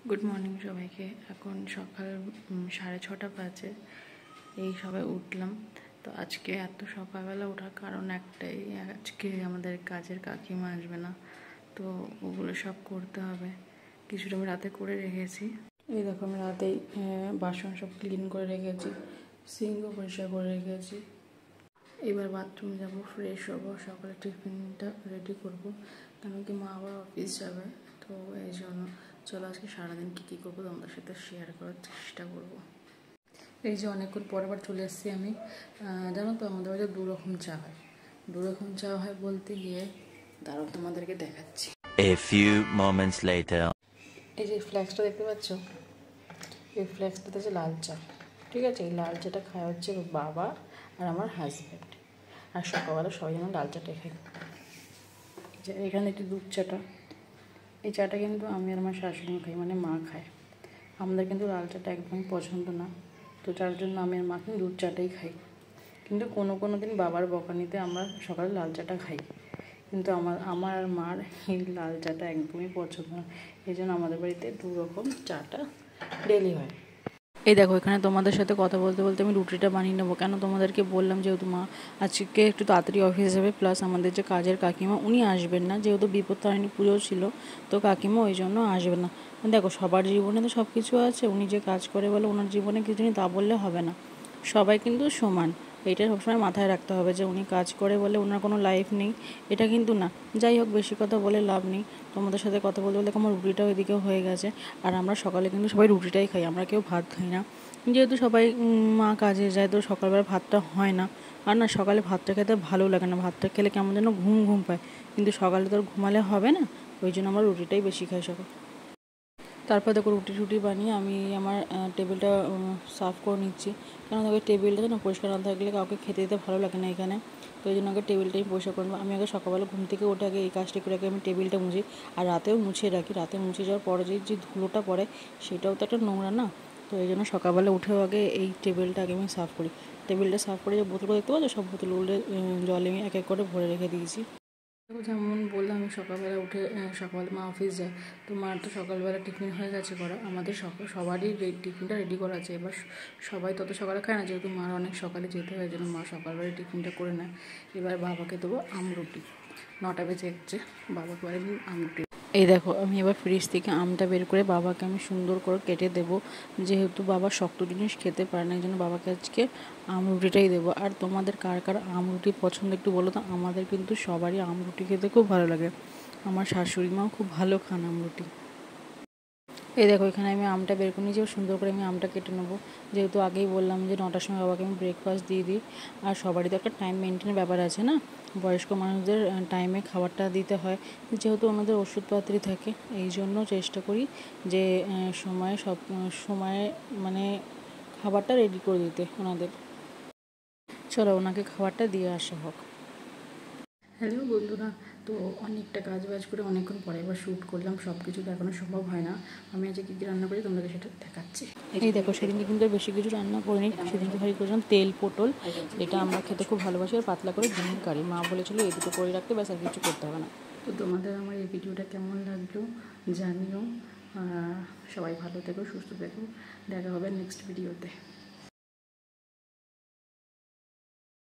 Good morning সবাইকে। এখন সকাল 6:30 বাজে। এই সবাই উঠলাম। তো আজকে এত সকালবেলা ওঠার কারণ একটাই, আজকে আমাদের কাজের কাকিমা আসবে না, তো ওগুলো সব করতে হবে। কিছুটা আমি রাতে করে রেখেছি। এই দেখো, আমি রাতেই বাসন সব ক্লিন করে রেখেছি, সিঙ্কও পরিষ্কার করে রেখেছি। এবার বাথরুমে যাবো, ফ্রেশ হবো, সকালে টিফিনটা রেডি করবো, কেন কি মা আবার অফিস যাবে। তো এই জন্য চলো আজকে সারাদিন কী করবো তোমাদের সাথে শেয়ার করার চেষ্টা করবো। এই যে অনেকক্ষণ পর আবার চলে এসেছি আমি। জানো তো আমাদের বাড়িতে দুরকম চা হয় বলতে গিয়ে দাঁড়াও তোমাদেরকে দেখাচ্ছি। A few moments later. এই যে ফ্ল্যাক্সটা দেখতে পাচ্ছ, এই ফ্ল্যাক্সটাতে হচ্ছে লাল চা। ঠিক আছে, এই লাল চাটা খাওয়া হচ্ছে বাবা আর আমার হাজব্যান্ড, আর সকালবেলা সবাই যেন লাল চাটাই খাই। যে এখানে একটি দুধ চাটা, এই চাটা কিন্তু আমি আর আমার শাশুড়ি খাই, মানে মা খায়। আমাদের কিন্তু লাল চাটা একদমই পছন্দ না, তো যার জন্য আমি আর মা কিন্তু দুধ চাটাই খাই। কিন্তু কোনো দিন বাবার বকানিতে আমরা সকালে লাল চাটা খাই, কিন্তু আমার আর মার এই লাল চাটা একদমই পছন্দ না। এই জন্য আমাদের বাড়িতে দুরকম চাটা ডেলি হয়। এই দেখো, এখানে তোমাদের সাথে কথা বলতে বলতে আমি রুটিটা বানিয়ে নেবো। কেন তোমাদেরকে বললাম, যেহেতু মা আজকে একটু তাড়াতাড়ি অফিস যাবে, প্লাস আমাদের যে কাজের কাকিমা উনি আসবেন না, যেহেতু বিপত্তারিণী পুজো ছিল, তো কাকিমা ওই জন্য আসবে না। দেখো, সবার জীবনে তো সব কিছু আছে, উনি যে কাজ করে বলে ওনার জীবনে কিছু নেই তা বললে হবে না। সবাই কিন্তু সমান, এইটা সবসময় মাথায় রাখতে হবে যে উনি কাজ করে বলে ওনার কোনো লাইফ নেই, এটা কিন্তু না। যাই হোক, বেশি কথা বলে লাভ নেই। তোমাদের সাথে কথা বলতে বলতে আমার রুটিটাও এদিকেও হয়ে গেছে। আর আমরা সকালে কিন্তু সবাই রুটিটাই খাই, আমরা কেউ ভাত খাই না, যেহেতু সবাই মা কাজে যায়, তো সকালবেলা ভাতটা হয় না। আর না, সকালে ভাতটা খেতে ভালো লাগে না, ভাতটা খেলে কেমন যেন ঘুম পায়, কিন্তু সকালে তো আর ঘুমালে হবে না, ওই জন্য আমরা রুটিটাই বেশি খাই সকাল। তারপর দেখো, রুটি বানিয়ে আমি আমার টেবিলটা সাফ করে নিচ্ছি। কেন দেখো, টেবিলটা যেন পরিষ্কার না থাকলে কাউকে খেতে দিতে ভালো লাগে না এখানে, তো এই জন্য আগে টেবিলটাই পরিষ্কার করবো। আমি আগে সকালবেলা ঘুম থেকে উঠে আগে এই কাজটা করে আগে আমি টেবিলটা মুছি, আর রাতেও মুছিয়ে রাখি। রাতে মুছে যাওয়ার পরে যে ধুলোটা পড়ে সেটাও তো একটা নোংরা না, তো এই জন্য সকালবেলা উঠেও আগে এই টেবিলটা আগে আমি সাফ করি। টেবিলটা সাফ করে যে বোতলগুলো দেখতে পাচ্ছ, সব বোতলগুলো জলে আমি এক এক করে ভরে রেখে দিয়েছি। যেমন বললাম, আমি সকালবেলা উঠে সকালে মা অফিস যায়, তো মার তো সকালবেলা টিফিন হয়ে গেছে করা। আমাদের সবারই টিফিনটা রেডি করা আছে। এবার সবাই তত সকালে খায় না, যেহেতু মার অনেক সকালে যেতে হয়, যেন মা সকালবেলা টিফিনটা করে নেয়। এবার বাবাকে দেবো আমরুটি, 9টা বেজে যাচ্ছে, বাবাকে এবার আমি আমরুটি। এই দেখো, আমি এবার ফ্রিজ থেকে আমটা বের করে বাবাকে আমি সুন্দর করে কেটে দেবো, যেহেতু বাবা শক্ত জিনিস খেতে পারে না, এই জন্য বাবাকে আজকে আমরুটিটাই দেবো। আর তোমাদের কার কার আমরুটি পছন্দ একটু বলো তো। আমাদের কিন্তু সবারই আমরুটি খেতে খুব ভালো লাগে, আমার শাশুড়ি মাও খুব ভালো খান আমরুটি। এই দেখো, এখানে আমি আমটা বের করে নিয়েছি, সুন্দর করে আমি আমটা কেটে নেবো। যেহেতু আগেই বললাম যে 9টার সময় বাবাকে আমি ব্রেকফাস্ট দিয়ে দিই, আর সবারই তো একটা টাইম মেনটেনের ব্যাপার আছে না, বয়স্ক মানুষদের টাইমে খাবারটা দিতে হয়, যেহেতু আমাদের ওষুধপত্রই থাকে, এই জন্য চেষ্টা করি যে সময়ে মানে খাবারটা রেডি করে দিতে ওনাদের। চলো ওনাকে খাবারটা দিয়ে আসা হোক। হ্যালো বন্ধুরা, তো অনেকটা কাজ করে অনেকক্ষণ পরে এবার শ্যুট করলাম, সব কিছু দেখানো সম্ভব হয় না। আমি আজকে কী কী রান্না করি তোমাদেরকে সেটা দেখাচ্ছি। এই দেখো, সেদিনকে কিন্তু বেশি কিছু রান্না করিনি, সেদিনকে খালি করেছিলাম তেল পটল, এটা আমরা খেতে খুব ভালোবাসি, আর পাতলা করে ডিমের কারি। মা বলেছিল এই দুটো করে রাখতে, ব্যাস আর কিছু করতে হবে না। তো তোমাদের আমার এই ভিডিওটা কেমন লাগলো জানিও। সবাই ভালো থেকো, সুস্থ থেকো, দেখা হবে নেক্সট ভিডিওতে।